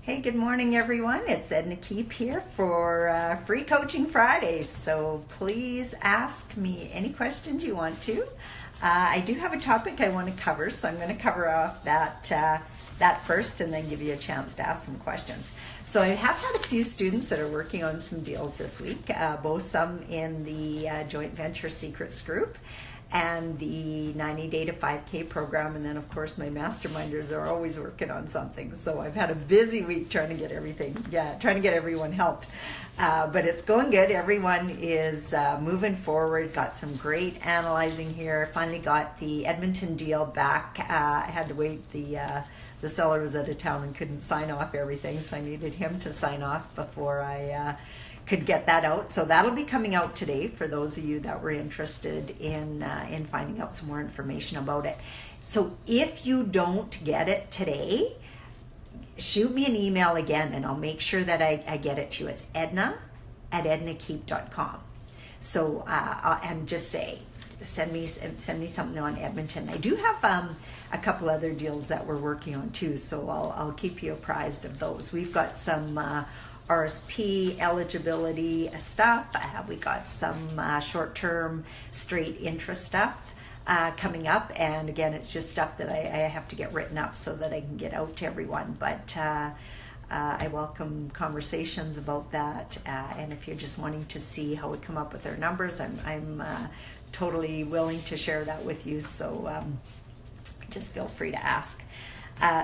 Hey, good morning, everyone. It's Edna here for Free Coaching Fridays. So please ask me any questions you want to. I do have a topic I want to cover, so I'm going to cover off that first and then give you a chance to ask some questions. So I have had a few students that are working on some deals this week, both some in the Joint Venture Secrets group and the 90 Day to 5K program, and then of course my masterminders are always working on something. So I've had a busy week trying to get everyone helped. But it's going good. Everyone is moving forward. Got some great analyzing here. Finally got the Edmonton deal back. I had to wait. The seller was out of town and couldn't sign off everything, so I needed him to sign off before I could get that out. So that'll be coming out today for those of you that were interested in finding out some more information about it. So if you don't get it today, shoot me an email again and I'll make sure that I get it to you. It's edna@ednakeep.com. So and just say, send me something on Edmonton. I do have a couple other deals that we're working on too, so I'll keep you apprised of those. We've got some RSP eligibility stuff. We got some short-term straight interest stuff coming up, and again, it's just stuff that I have to get written up so that I can get out to everyone. But I welcome conversations about that, and if you're just wanting to see how we come up with our numbers, I'm totally willing to share that with you. So just feel free to ask.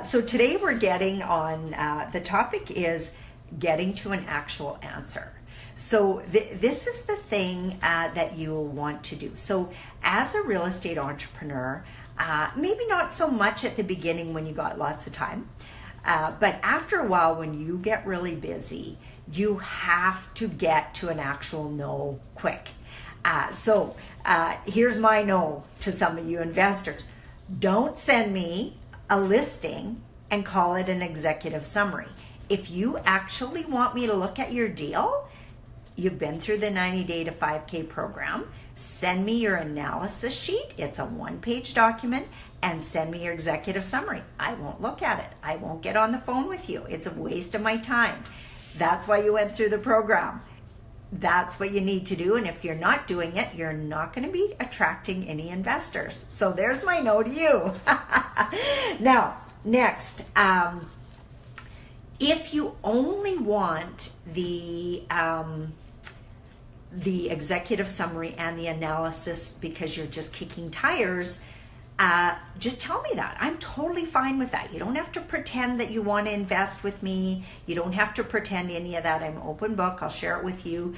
So today we're getting on. The topic is getting to an actual answer. So this is the thing that you'll want to do. So as a real estate entrepreneur, maybe not so much at the beginning when you got lots of time, but after a while when you get really busy, you have to get to an actual no quick. So here's my no to some of you investors. Don't send me a listing and call it an executive summary. If you actually want me to look at your deal, you've been through the 90 Day to 5K program, send me your analysis sheet. It's a one-page document, and send me your executive summary. I won't look at it. I won't get on the phone with you. It's a waste of my time. That's why you went through the program. That's what you need to do, and if you're not doing it, you're not going to be attracting any investors. So there's my no to you. Now, next, if you only want the executive summary and the analysis because you're just kicking tires, just tell me that. I'm totally fine with that. You don't have to pretend that you want to invest with me. You don't have to pretend any of that. I'm open book. I'll share it with you.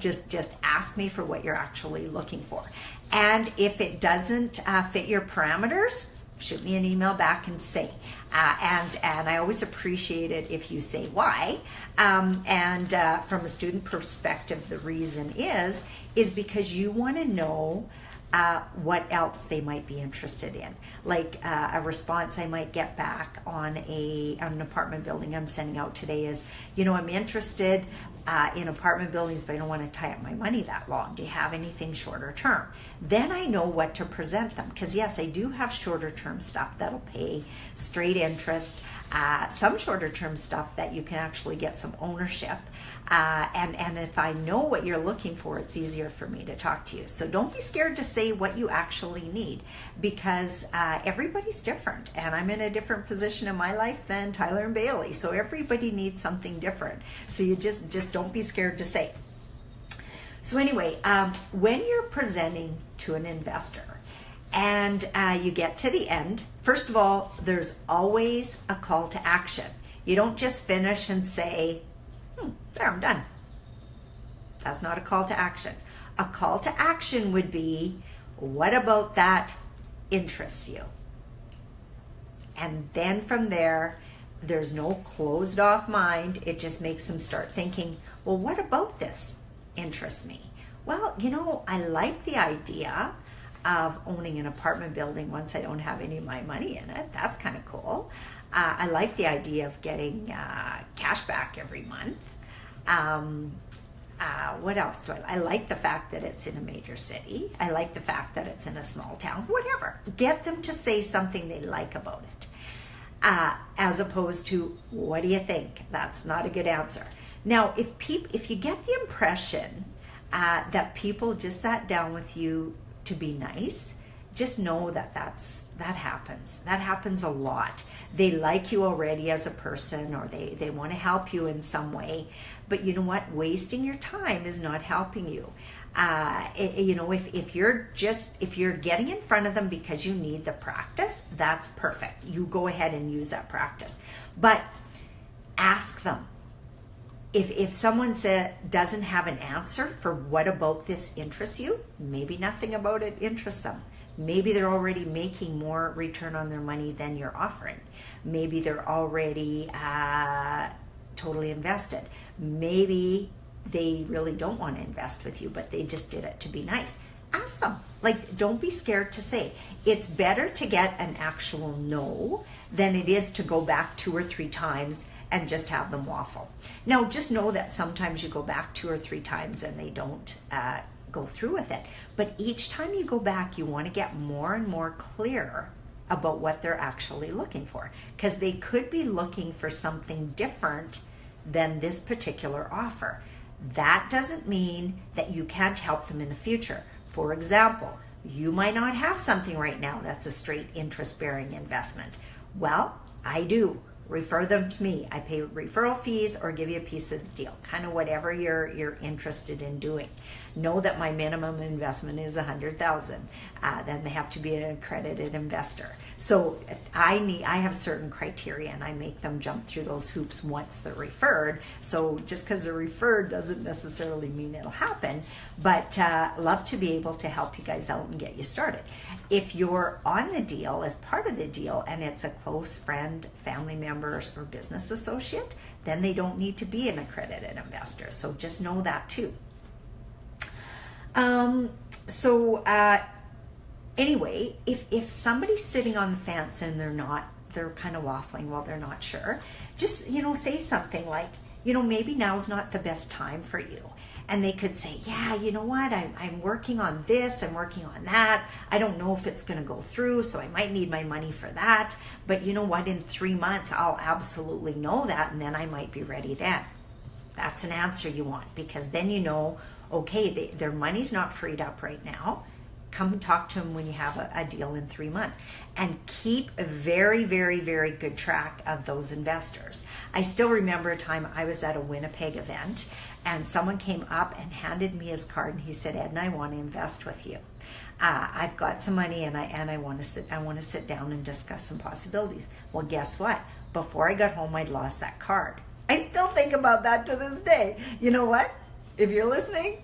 Just ask me for what you're actually looking for. And if it doesn't fit your parameters, shoot me an email back and say. And I always appreciate it if you say why. From a student perspective, the reason is because you want to know what else they might be interested in. Like a response I might get back on an apartment building I'm sending out today is, I'm interested in apartment buildings, but I don't want to tie up my money that long. Do you have anything shorter term? Then I know what to present them, because yes, I do have shorter term stuff that'll pay straight interest, some shorter term stuff that you can actually get some ownership, and if I know what you're looking for, it's easier for me to talk to you. So don't be scared to say what you actually need, because everybody's different, and I'm in a different position in my life than Tyler and Bailey, so everybody needs something different. So you just don't be scared to say. So anyway, when you're presenting to an investor and you get to the end, first of all, there's always a call to action. You don't just finish and say, there, I'm done. That's not a call to action. A call to action would be, what about that interests you? And then from there, there's no closed off mind. It just makes them start thinking, well, what about this interests me? Well, I like the idea of owning an apartment building once I don't have any of my money in it. That's kind of cool. I like the idea of getting cash back every month. What else do I like the fact that it's in a major city. I like the fact that it's in a small town. Whatever. Get them to say something they like about it. as opposed to, what do you think? That's not a good answer. Now, if you get the impression that people just sat down with you to be nice, just know that happens. That happens a lot. They like you already as a person, or they want to help you in some way. But you know what? Wasting your time is not helping you. If you're getting in front of them because you need the practice, that's perfect. You go ahead and use that practice. But ask them. If someone doesn't have an answer for what about this interests you, maybe nothing about it interests them. Maybe they're already making more return on their money than you're offering. Maybe they're already totally invested. Maybe they really don't want to invest with you, but they just did it to be nice. Ask them. Don't be scared to say. It's better to get an actual no than it is to go back 2 or 3 times and just have them waffle. Now, just know that sometimes you go back 2 or 3 times and they don't go through with it. But each time you go back, you want to get more and more clear about what they're actually looking for, because they could be looking for something different than this particular offer. That doesn't mean that you can't help them in the future. For example, you might not have something right now that's a straight interest-bearing investment. Well, I do. Refer them to me. I pay referral fees or give you a piece of the deal, kind of whatever you're interested in doing. Know that my minimum investment is $100,000. Then they have to be an accredited investor. So I have certain criteria, and I make them jump through those hoops once they're referred. So just because they're referred doesn't necessarily mean it'll happen, but love to be able to help you guys out and get you started. If you're on the deal, as part of the deal, and it's a close friend, family member, or business associate, then they don't need to be an accredited investor. So just know that too. Anyway, if somebody's sitting on the fence and they're kind of waffling, well, they're not sure, just, say something like, maybe now's not the best time for you. And they could say, yeah, you know what, I'm working on this, I'm working on that. I don't know if it's going to go through, so I might need my money for that. But you know what, in 3 months, I'll absolutely know that, and then I might be ready then. That's an answer you want, because then you know, okay, their money's not freed up right now. Come talk to them when you have a deal in 3 months, and keep a very, very, very good track of those investors. I still remember a time I was at a Winnipeg event, and someone came up and handed me his card, and he said, Edna, I want to invest with you. I've got some money, and I want to sit down and discuss some possibilities. Well, guess what? Before I got home, I'd lost that card. I still think about that to this day. You know what? If you're listening,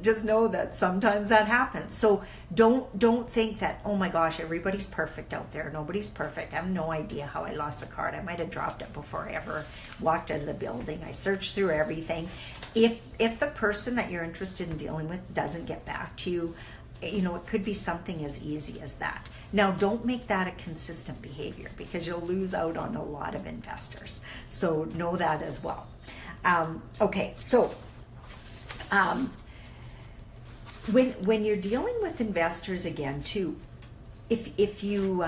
just know that sometimes that happens. So don't think that, oh my gosh, everybody's perfect out there. Nobody's perfect. I have no idea how I lost a card. I might have dropped it before I ever walked out of the building. I searched through everything. If the person that you're interested in dealing with doesn't get back to you, it could be something as easy as that. Now, don't make that a consistent behavior, because you'll lose out on a lot of investors. So know that as well. Okay, so when you're dealing with investors again too, if you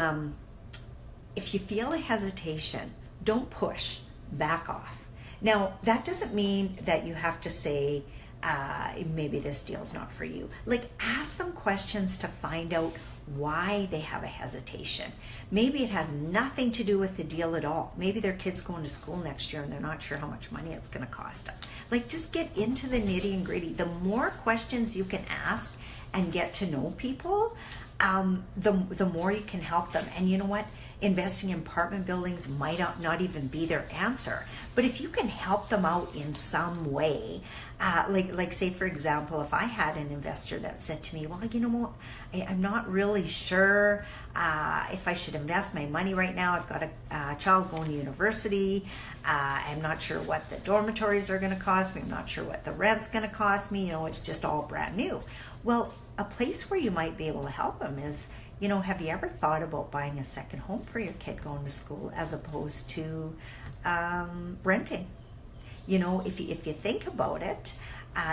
feel a hesitation, don't push, back off. Now, that doesn't mean that you have to say, maybe this deal's not for you. Ask them questions to find out why they have a hesitation. Maybe it has nothing to do with the deal at all. Maybe their kid's going to school next year and they're not sure how much money it's going to cost them. Just get into the nitty and gritty. The more questions you can ask and get to know people, the more you can help them. And you know what? Investing in apartment buildings might not even be their answer. But if you can help them out in some way, like say, for example, if I had an investor that said to me, well, you know what, I'm not really sure if I should invest my money right now. I've got a child going to university. I'm not sure what the dormitories are going to cost me. I'm not sure what the rent's going to cost me. It's just all brand new. Well, a place where you might be able to help them is, have you ever thought about buying a second home for your kid going to school as opposed to renting? If you think about it,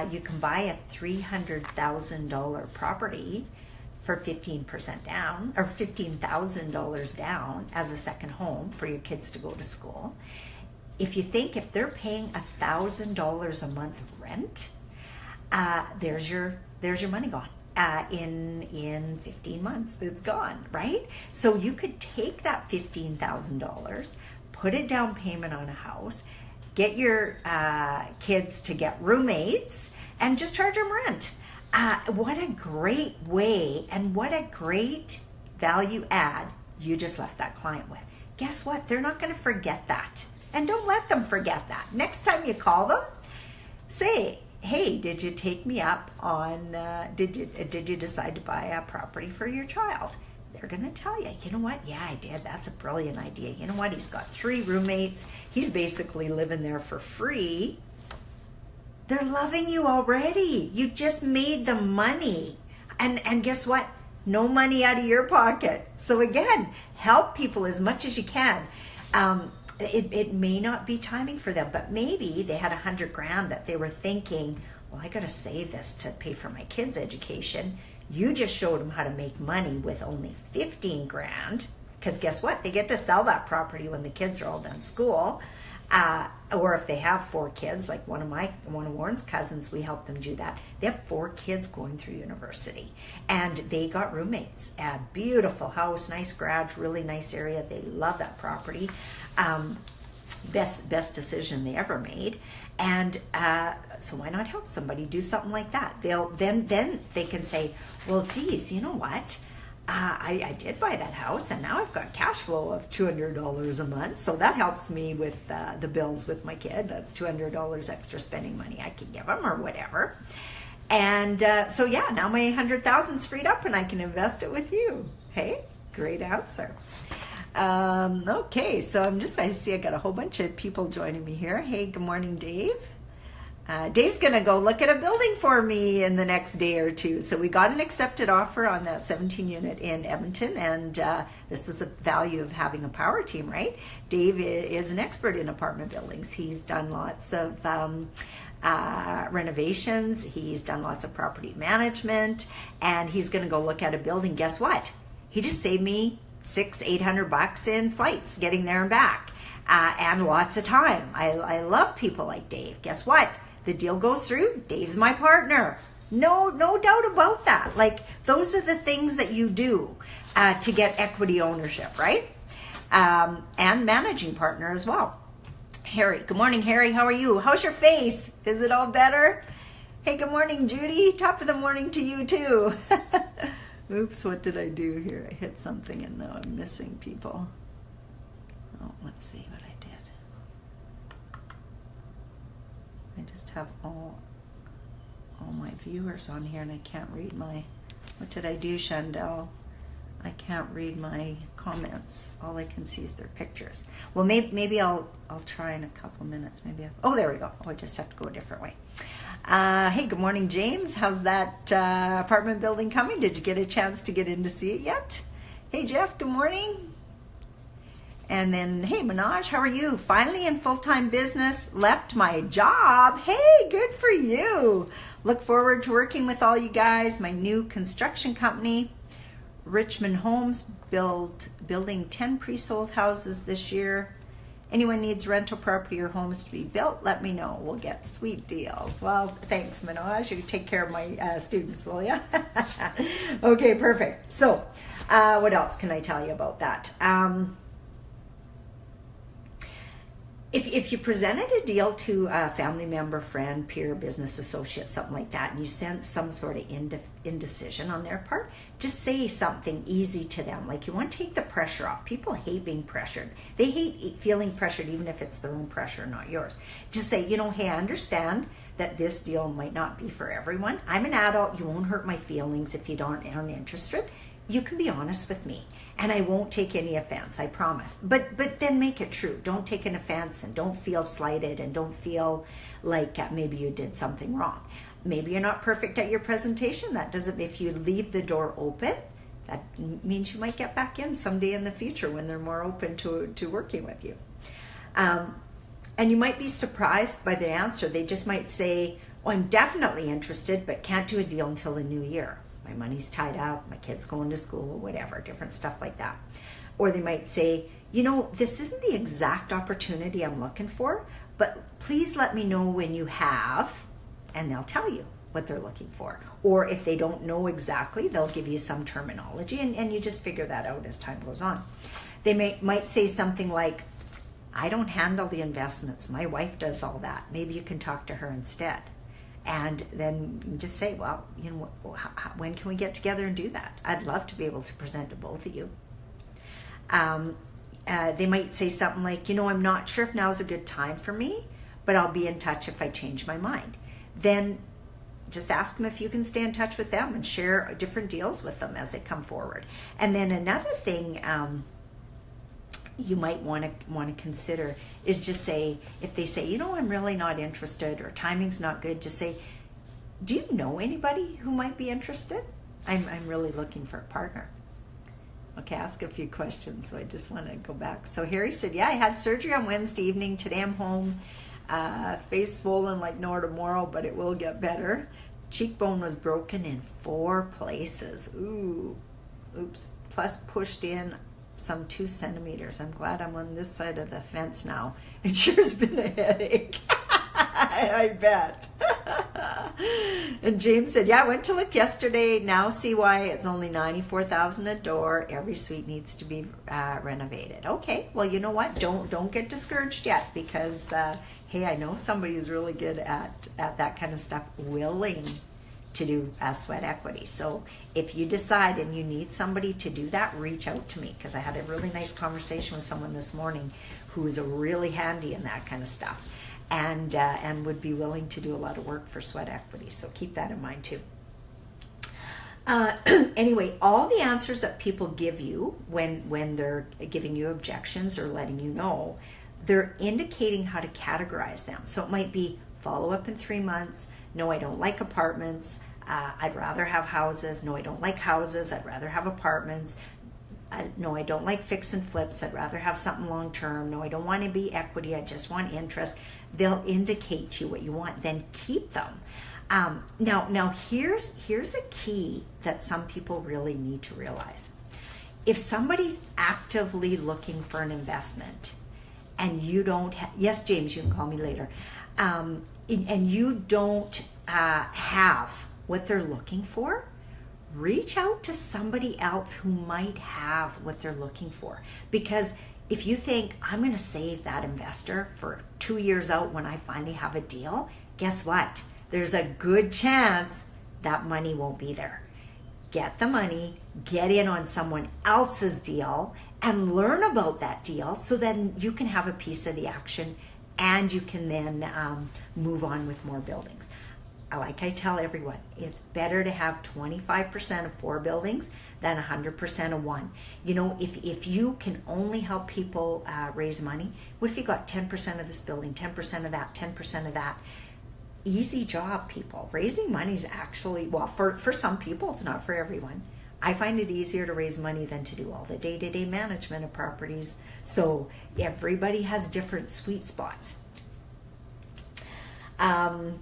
you can buy a $300,000 property for 15% down or $15,000 down as a second home for your kids to go to school. If you think if they're paying $1,000 a month rent, there's your money gone. In 15 months, it's gone, right? So you could take that $15,000, put a down payment on a house, get your kids to get roommates, and just charge them rent. What a great way and what a great value add you just left that client with. Guess what? They're not going to forget that. And don't let them forget that. Next time you call them, say, hey, did you take me up on, did you decide to buy a property for your child? They're going to tell you, you know what? Yeah, I did. That's a brilliant idea. You know what? He's got 3 roommates. He's basically living there for free. They're loving you already. You just made the money. And guess what? No money out of your pocket. So again, help people as much as you can. It may not be timing for them, but maybe they had $100,000 that they were thinking, well, I got to save this to pay for my kids' education. You just showed them how to make money with only $15,000, because guess what? They get to sell that property when the kids are all done school. Or if they have 4 kids, like one of Warren's cousins, we help them do that. They have 4 kids going through university, and they got roommates. A beautiful house, nice garage, really nice area. They love that property. Best decision they ever made. And so why not help somebody do something like that? Then they can say, well, geez, you know what? I did buy that house, and now I've got cash flow of $200 a month, so that helps me with the bills with my kid. That's $200 extra spending money I can give them or whatever. And so yeah, now my $100,000's freed up, and I can invest it with you. Hey, great answer. Okay, so I see I got a whole bunch of people joining me here. Hey, good morning, Dave. Dave's gonna go look at a building for me in the next day or two. So we got an accepted offer on that 17 unit in Edmonton, and this is the value of having a power team, right? Dave is an expert in apartment buildings. He's done lots of renovations. He's done lots of property management, and he's gonna go look at a building. Guess what? He just saved me $600-800 in flights getting there and back, and lots of time. I love people like Dave. Guess what? The deal goes through. Dave's my partner. No doubt about that. Like, those are the things that you do to get equity ownership, right? And managing partner as well. Harry, good morning, Harry. How are you? How's your face? Is it all better? Hey, good morning, Judy. Top of the morning to you too. Oops, what did I do here? I hit something and now I'm missing people. Oh, let's see what I did. I just have all my viewers on here and I can't read my, what did I do, Chandel? I can't read my comments. All I can see is their pictures. Well, maybe I'll try in a couple minutes. Maybe oh, there we go. Oh, I just have to go a different way. Hey, good morning, James. How's that apartment building coming? Did you get a chance to get in to see it yet? Hey, Jeff, good morning. And then, hey, Manoj, how are you? Finally in full-time business, left my job. Hey, good for you. Look forward to working with all you guys. My new construction company, Richmond Homes, building 10 pre-sold houses this year. Anyone needs rental property or homes to be built, let me know. We'll get sweet deals. Well, thanks, Manoj. You take care of my students, will you? Okay, perfect. So, what else can I tell you about that? If you presented a deal to a family member, friend, peer, business associate, something like that, and you sense some sort of indecision on their part, just say something easy to them. Like, you want to take the pressure off. People hate being pressured. They hate feeling pressured even if it's their own pressure, not yours. Just say, you know, hey, I understand that this deal might not be for everyone. I'm an adult. You won't hurt my feelings if you aren't interested. You can be honest with me, and I won't take any offense, I promise. But then make it true. Don't take an offense, and don't feel slighted, and don't feel like maybe you did something wrong. Maybe you're not perfect at your presentation. That doesn't, if you leave the door open, that means you might get back in someday in the future when they're more open to working with you. And you might be surprised by the answer. They just might say, oh, I'm definitely interested, but can't do a deal until the new year. my money's tied up, my kid's going to school, whatever, different stuff like that. Or they might say, this isn't the exact opportunity I'm looking for, but please let me know when you have, and they'll tell you what they're looking for. Or if they don't know exactly, they'll give you some terminology, and you just figure that out as time goes on. They might say something like, I don't handle the investments. My wife does all that. Maybe you can talk to her instead. And then you just say, well, when can we get together and do that? I'd love to be able to present to both of you. They might say something like, I'm not sure if now's a good time for me, but I'll be in touch if I change my mind. Then just ask them if you can stay in touch with them and share different deals with them as they come forward. And then another thing you might want to consider is just say, if they say, I'm really not interested, or timing's not good, just say, do you know anybody who might be interested? I'm really looking for a partner. Okay, ask a few questions. So I just want to go back. So Harry said, yeah, I had surgery on Wednesday evening. Today I'm home. Face swollen like no tomorrow, but it will get better. Cheekbone was broken in 4 places. Ooh, oops. Plus pushed in some 2 centimeters. I'm glad I'm on this side of the fence now. It sure's been a headache. I bet. And James said, yeah, I went to look yesterday. Now see why it's only $94,000 a door. Every suite needs to be renovated. Okay, well, you know what? Don't get discouraged yet, because hey, I know somebody who's really good at that kind of stuff, willing to do sweat equity. So if you decide and you need somebody to do that, reach out to me, because I had a really nice conversation with someone this morning who is really handy in that kind of stuff, and would be willing to do a lot of work for sweat equity. So keep that in mind too. Anyway, all the answers that people give you when they're giving you objections or letting you know, they're indicating how to categorize them. So it might be follow up in 3 months. No, I don't like apartments. I'd rather have houses. No, I don't like houses. I'd rather have apartments. No, I don't like fix and flips. I'd rather have something long term. No, I don't want to be equity. I just want interest. They'll indicate to you what you want. Then keep them. Now here's a key that some people really need to realize. If somebody's actively looking for an investment and you don't yes, James, you can call me later, and you don't have what they're looking for, reach out to somebody else who might have what they're looking for. Because if you think, I'm going to save that investor for 2 years out when I finally have a deal, guess what? There's a good chance that money won't be there. Get the money, get in on someone else's deal, and learn about that deal, so then you can have a piece of the action and you can then move on with more buildings. Like I tell everyone, it's better to have 25% of 4 buildings than 100% of 1. If you can only help people raise money, what if you got 10% of this building, 10% of that, 10% of that? Easy job, people. Raising money is actually, well, for some people, it's not for everyone. I find it easier to raise money than to do all the day-to-day management of properties. So everybody has different sweet spots. And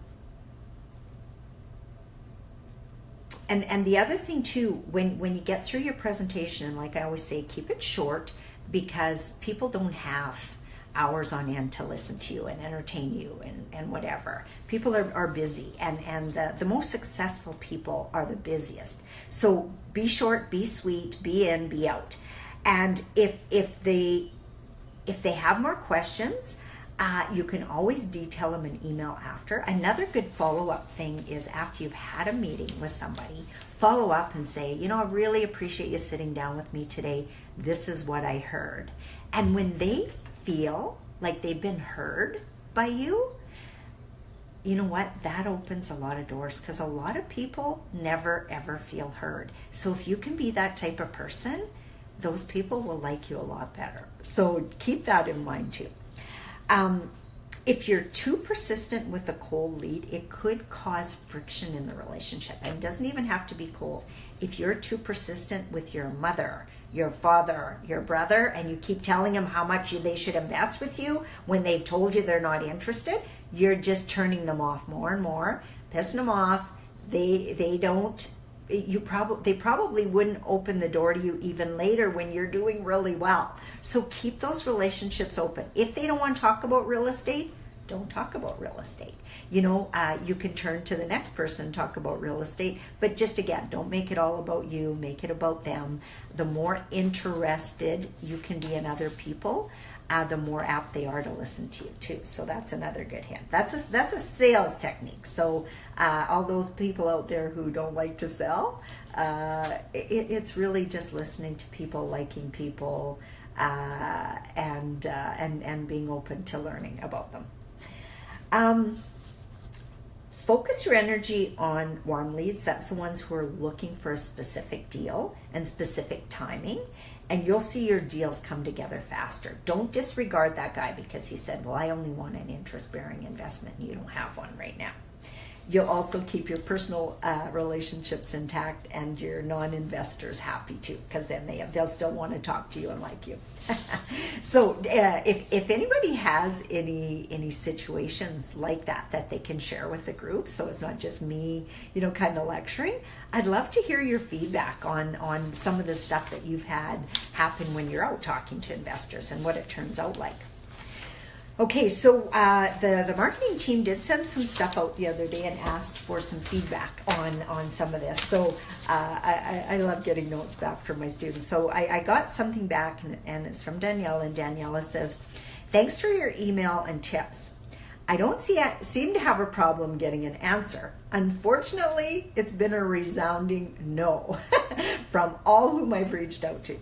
the other thing too, when you get through your presentation, and like I always say, keep it short, because people don't have hours on end to listen to you and entertain you and whatever. People are busy, and the most successful people are the busiest. So be short, be sweet, be in, be out. And if they have more questions, you can always detail them in email after. Another good follow-up thing is, after you've had a meeting with somebody, follow up and say, I really appreciate you sitting down with me today. This is what I heard. And when they feel like they've been heard by you, you know what? That opens a lot of doors, because a lot of people never ever feel heard. So if you can be that type of person, those people will like you a lot better. So keep that in mind too. If you're too persistent with a cold lead, it could cause friction in the relationship. And it doesn't even have to be cold. If you're too persistent with your mother, your father, your brother, and you keep telling them how much they should invest with you when they've told you they're not interested, you're just turning them off more and more, pissing them off. They don't they probably wouldn't open the door to you even later when you're doing really well. So keep those relationships open. If they don't want to talk about real estate, don't talk about real estate. You can turn to the next person and talk about real estate, but just again, don't make it all about you, make it about them. The more interested you can be in other people, the more apt they are to listen to you too. So that's another good hint. That's a sales technique. So all those people out there who don't like to sell, it's really just listening to people, liking people, and being open to learning about them. Focus your energy on warm leads. That's the ones who are looking for a specific deal and specific timing, and you'll see your deals come together faster. Don't disregard that guy because he said, well, I only want an interest-bearing investment and you don't have one right now. You'll also keep your personal relationships intact and your non-investors happy too, because then they'll still want to talk to you and like you. So if anybody has any situations like that they can share with the group, so it's not just me, kind of lecturing, I'd love to hear your feedback on some of the stuff that you've had happen when you're out talking to investors and what it turns out like. Okay, so the marketing team did send some stuff out the other day and asked for some feedback on some of this. So I love getting notes back from my students. So I got something back, and it's from Danielle, and Daniela says, thanks for your email and tips. I don't seem to have a problem getting an answer. Unfortunately, it's been a resounding no from all whom I've reached out to.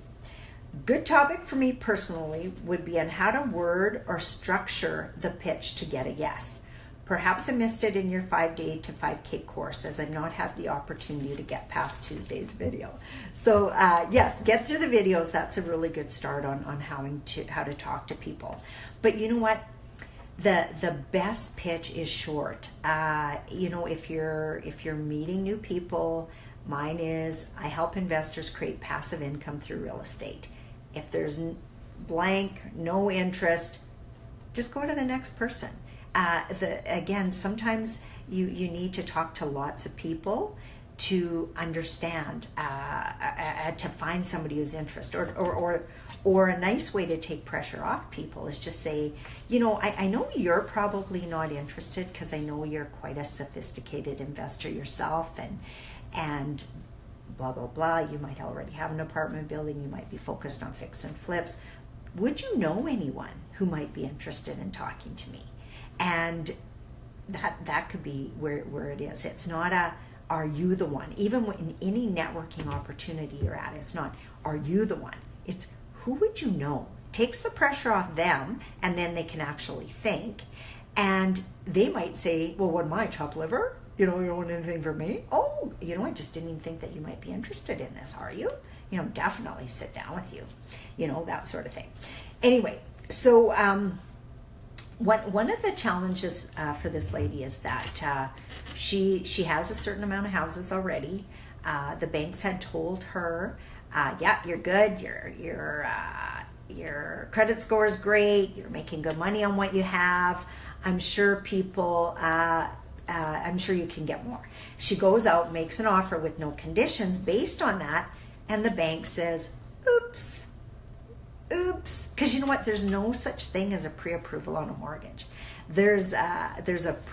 Good topic for me personally would be on how to word or structure the pitch to get a yes. Perhaps I missed it in your 5-day to 5K course, as I've not had the opportunity to get past Tuesday's video. So yes, get through the videos. That's a really good start on how to talk to people. But you know what? The best pitch is short. If you're meeting new people, mine is I help investors create passive income through real estate. If there's blank, no interest, just go to the next person. Again, sometimes you need to talk to lots of people to understand, to find somebody who's interested. Or a nice way to take pressure off people is just say, I know you're probably not interested because I know you're quite a sophisticated investor yourself, and blah, blah, blah. You might already have an apartment building. You might be focused on fix and flips. Would you know anyone who might be interested in talking to me? And that could be where it is. It's not are you the one? Even in any networking opportunity you're at, it's not, are you the one? It's, who would you know? Takes the pressure off them, and then they can actually think. And they might say, well, what am I, chopped liver? You don't want anything from me? Oh, I just didn't even think that you might be interested in this, are you? Definitely sit down with you, that sort of thing. Anyway, so one of the challenges for this lady is that she has a certain amount of houses already. The banks had told her, yeah, you're good, your credit score is great, you're making good money on what you have. I'm sure I'm sure you can get more. She goes out, makes an offer with no conditions based on that, and the bank says, oops. Because you know what? There's no such thing as a pre-approval on a mortgage. There's a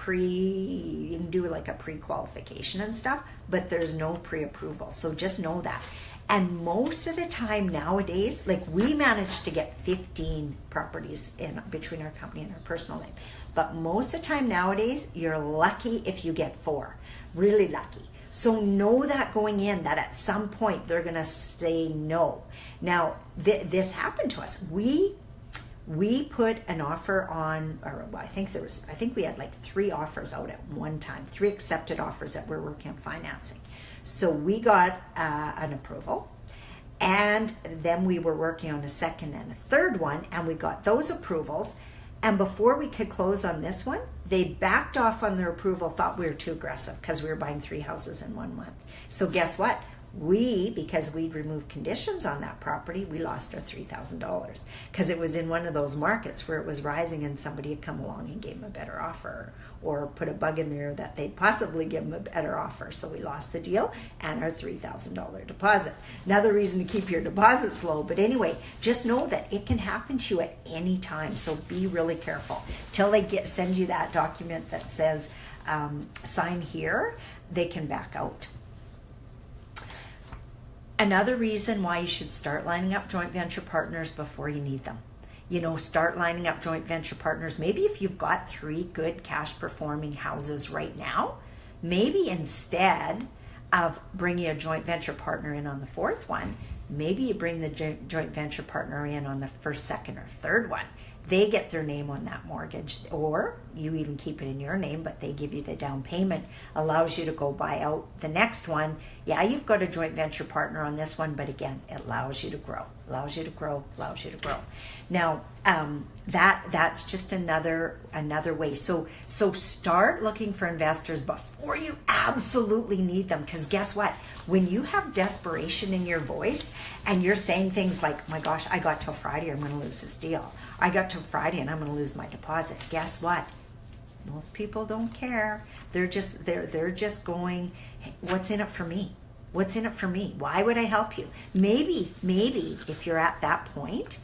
you can do like a pre-qualification and stuff, but there's no pre-approval. So just know that. And most of the time nowadays, like we managed to get 15 properties in between our company and our personal name. But most of the time nowadays, you're lucky if you get 4. Really lucky. So know that going in, that at some point they're going to say no. Now, this happened to us. We put an offer on, or I think we had like 3 offers out at one time, 3 accepted offers that we're working on financing. So we got an approval, and then we were working on a second and a third one, and we got those approvals. And before we could close on this one, they backed off on their approval, thought we were too aggressive because we were buying 3 houses in 1 month. So guess what? Because we'd removed conditions on that property, we lost our $3,000 because it was in one of those markets where it was rising and somebody had come along and gave them a better offer or put a bug in there that they'd possibly give them a better offer. So we lost the deal and our $3,000 deposit. Another reason to keep your deposits low. But anyway, just know that it can happen to you at any time. So be really careful. Till they send you that document that says sign here, they can back out. Another reason why you should start lining up joint venture partners before you need them. Start lining up joint venture partners. Maybe if you've got 3 good cash performing houses right now, maybe instead of bringing a joint venture partner in on the 4th one, maybe you bring the joint venture partner in on the 1st, 2nd, or 3rd one. They get their name on that mortgage, or you even keep it in your name, but they give you the down payment, allows you to go buy out the next one. Yeah, you've got a joint venture partner on this one, but again, it allows you to grow, allows you to grow. Now, that's just another way. So start looking for investors before you absolutely need them, because guess what? When you have desperation in your voice and you're saying things like, my gosh, I got till Friday, I'm going to lose this deal. I got till Friday and I'm going to lose my deposit. Guess what? Most people don't care. They're just going, hey, what's in it for me? What's in it for me? Why would I help you? Maybe if you're at that point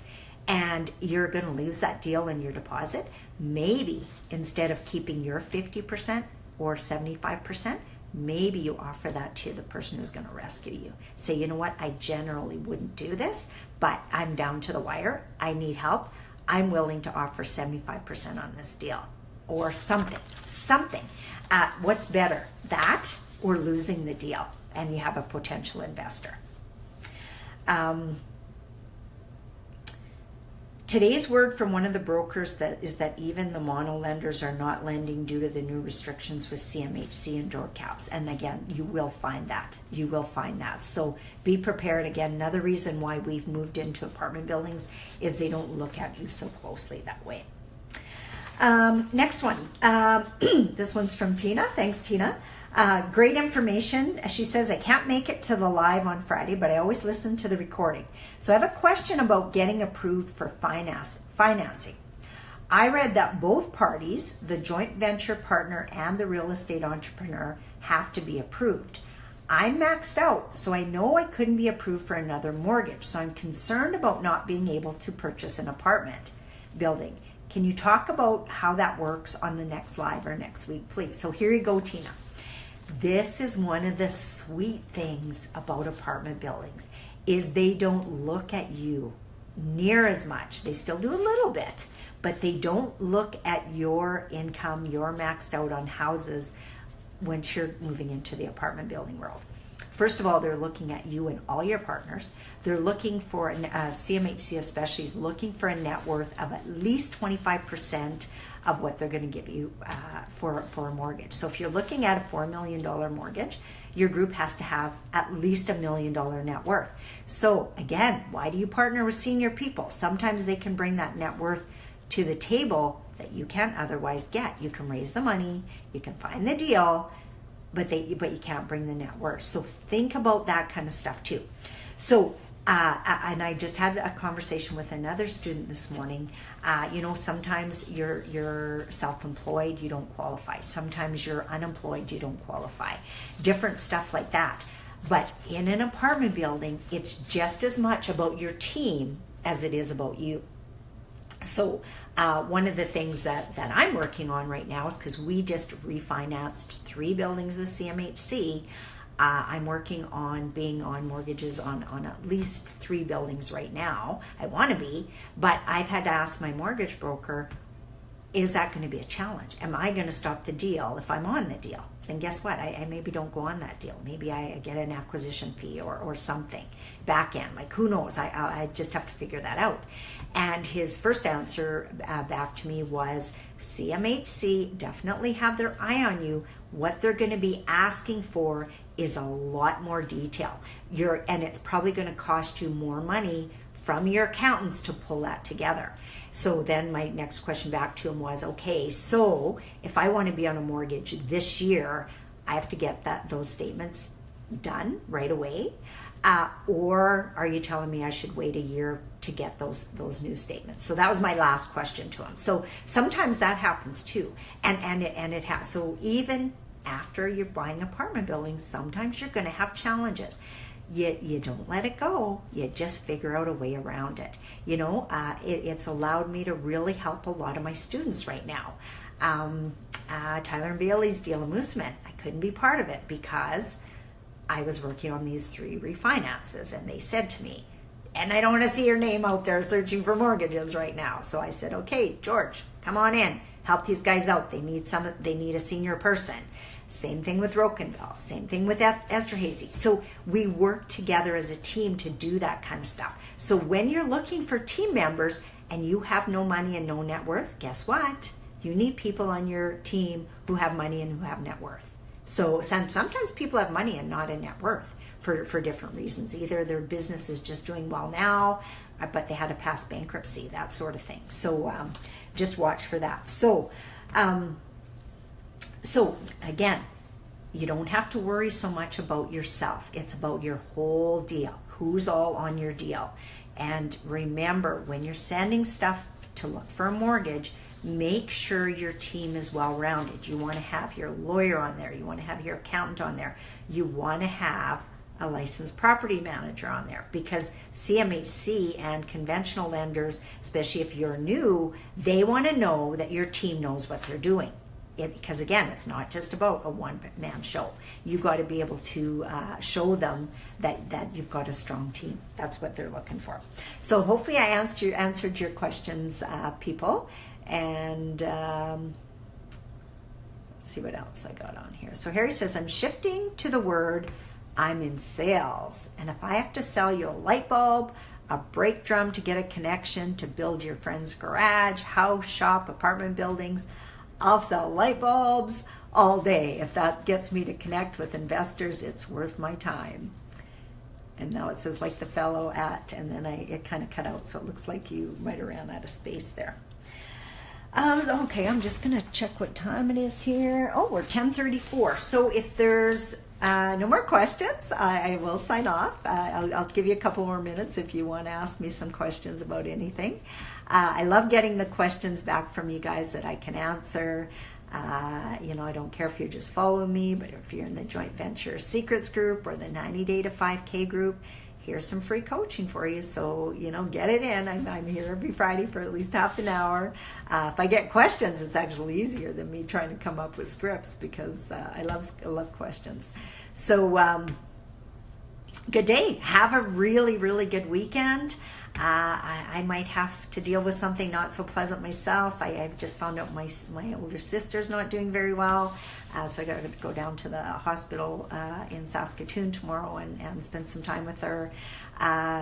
and you're going to lose that deal in your deposit, maybe instead of keeping your 50% or 75%, maybe you offer that to the person who's going to rescue you. Say, you know what? I generally wouldn't do this, but I'm down to the wire. I need help. I'm willing to offer 75% on this deal, or something. What's better, that or losing the deal and you have a potential investor? Today's word from one of the brokers is that even the mono lenders are not lending due to the new restrictions with CMHC and door caps. And again, you will find that. So be prepared. Again, another reason why we've moved into apartment buildings is they don't look at you so closely that way. Next one. This one's from Tina. Thanks, Tina. Great information. She says, I can't make it to the live on Friday, but I always listen to the recording. So I have a question about getting approved for financing. I read that both parties, the joint venture partner and the real estate entrepreneur, have to be approved. I'm maxed out, so I know I couldn't be approved for another mortgage. So I'm concerned about not being able to purchase an apartment building. Can you talk about how that works on the next live or next week, please? So here you go, Tina. This is one of the sweet things about apartment buildings, is they don't look at you near as much. They still do a little bit, but they don't look at your income. You're maxed out on houses once you're moving into the apartment building world. First of all, they're looking at you and all your partners. They're looking for, CMHC especially is looking for a net worth of at least 25% of what they're going to give you for a mortgage. So if you're looking at a $4 million mortgage, your group has to have at least $1 million net worth. So again, why do you partner with senior people? Sometimes they can bring that net worth to the table that you can't otherwise get. You can raise the money, you can find the deal, but you can't bring the net worth. So think about that kind of stuff too. So and I just had a conversation with another student this morning. Sometimes you're self-employed, you don't qualify. Sometimes you're unemployed, you don't qualify. Different stuff like that. But in an apartment building, it's just as much about your team as it is about you. So one of the things that I'm working on right now is, because we just refinanced 3 buildings with CMHC, I'm working on being on mortgages on at least 3 buildings right now. I want to be, but I've had to ask my mortgage broker, is that going to be a challenge? Am I going to stop the deal if I'm on the deal? Then guess what? I maybe don't go on that deal. Maybe I get an acquisition fee or something back end. Like, who knows? I just have to figure that out. And his first answer back to me was, CMHC definitely have their eye on you. What they're going to be asking for is a lot more detail. And it's probably going to cost you more money from your accountants to pull that together. So then my next question back to him was, okay, so if I want to be on a mortgage this year, I have to get those statements done right away? Or are you telling me I should wait a year to get those new statements? So that was my last question to him. So sometimes that happens too. And it has. So even after you're buying apartment buildings, sometimes you're going to have challenges. You don't let it go. You just figure out a way around it. It's allowed me to really help a lot of my students right now. Tyler and Bailey's deal of Mooseman, I couldn't be part of it because I was working on these 3 refinances, and they said to me, and I don't want to see your name out there searching for mortgages right now. So I said, okay, George, come on in, help these guys out. They need a senior person. Same thing with Rokenville, same thing with Esterhazy. So we work together as a team to do that kind of stuff. So when you're looking for team members and you have no money and no net worth, guess what? You need people on your team who have money and who have net worth. So sometimes people have money and not a net worth for different reasons. Either their business is just doing well now, but they had a past bankruptcy, that sort of thing. So just watch for that. So again, you don't have to worry so much about yourself. It's about your whole deal. Who's all on your deal? And remember, when you're sending stuff to look for a mortgage, make sure your team is well-rounded. You want to have your lawyer on there. You want to have your accountant on there. You want to have a licensed property manager on there, because CMHC and conventional lenders, especially if you're new, they want to know that your team knows what they're doing. Because again, it's not just about a one-man show. You got to be able to show them that you've got a strong team. That's what they're looking for. So hopefully I answered your questions, people. And let's see what else I got on here. So Harry says, I'm shifting to the word I'm in sales. And if I have to sell you a light bulb, a brake drum to get a connection to build your friend's garage, house, shop, apartment buildings, I'll sell light bulbs all day. If that gets me to connect with investors, it's worth my time. And now it says like the fellow at, and then it kind of cut out, so it looks like you might have ran out of space there. Okay, I'm just going to check what time it is here. Oh, we're 10:34. So if there's no more questions, I will sign off. I'll give you a couple more minutes if you want to ask me some questions about anything. I love getting the questions back from you guys that I can answer. I don't care if you're just following me, but if you're in the joint venture secrets group or the 90 day to 5K group, here's some free coaching for you. So, get it in. I'm here every Friday for at least half an hour. If I get questions, it's actually easier than me trying to come up with scripts, because I love questions. So, good day. Have a really, really good weekend. I might have to deal with something not so pleasant myself. I've just found out my older sister's not doing very well. So I got to go down to the hospital in Saskatoon tomorrow and spend some time with her.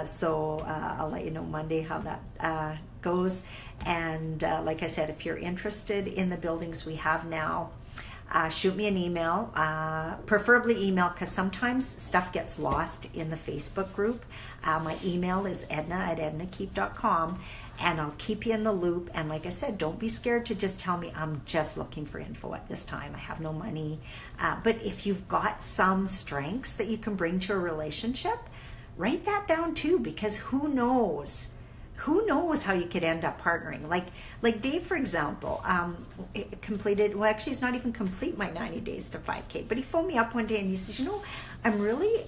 So I'll let you know Monday how that goes. And like I said, if you're interested in the buildings we have now, shoot me an email, preferably email, because sometimes stuff gets lost in the Facebook group. My email is edna@ednakeep.com, and I'll keep you in the loop. And like I said, don't be scared to just tell me I'm just looking for info at this time. I have no money. But if you've got some strengths that you can bring to a relationship, write that down too, because who knows? Who knows how you could end up partnering? Like Dave, for example, completed, well, actually, it's not even complete my 90 days to 5K, but he phoned me up one day and he says, I'd really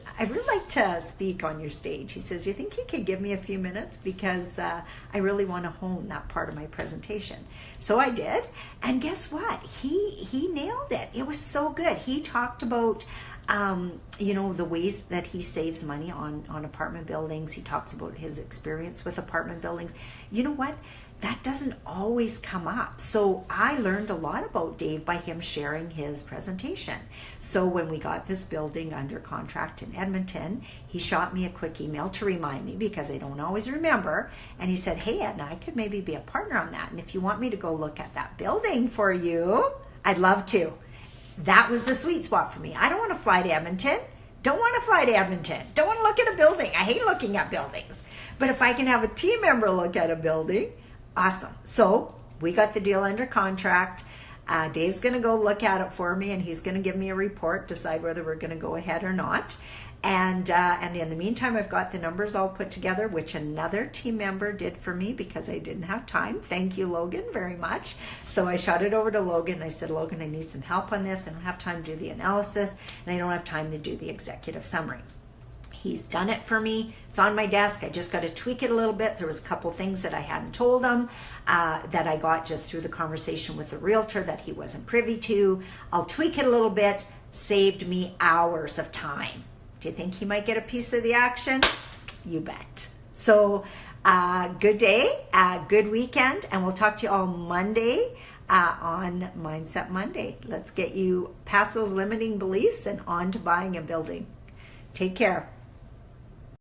like to speak on your stage. He says, you think you could give me a few minutes? Because I really want to hone that part of my presentation. So I did. And guess what? He nailed it. It was so good. He talked about the ways that he saves money on apartment buildings. He talks about his experience with apartment buildings. You know what? That doesn't always come up. So I learned a lot about Dave by him sharing his presentation. So when we got this building under contract in Edmonton, he shot me a quick email to remind me, because I don't always remember. And he said, hey, Edna, I could maybe be a partner on that. And if you want me to go look at that building for you, I'd love to. That was the sweet spot for me. I don't want to fly to Edmonton. Don't want to fly to Edmonton. Don't want to look at a building. I hate looking at buildings. But if I can have a team member look at a building, awesome. So we got the deal under contract. Dave's going to go look at it for me, and he's going to give me a report, decide whether we're going to go ahead or not. And in the meantime, I've got the numbers all put together, which another team member did for me because I didn't have time. Thank you, Logan, very much. So I shot it over to Logan. I said, Logan, I need some help on this. I don't have time to do the analysis, and I don't have time to do the executive summary. He's done it for me. It's on my desk. I just got to tweak it a little bit. There was a couple things that I hadn't told him that I got just through the conversation with the realtor that he wasn't privy to. I'll tweak it a little bit. Saved me hours of time. Do you think he might get a piece of the action? You bet. So good day, good weekend, and we'll talk to you all Monday on Mindset Monday. Let's get you past those limiting beliefs and on to buying and building. Take care.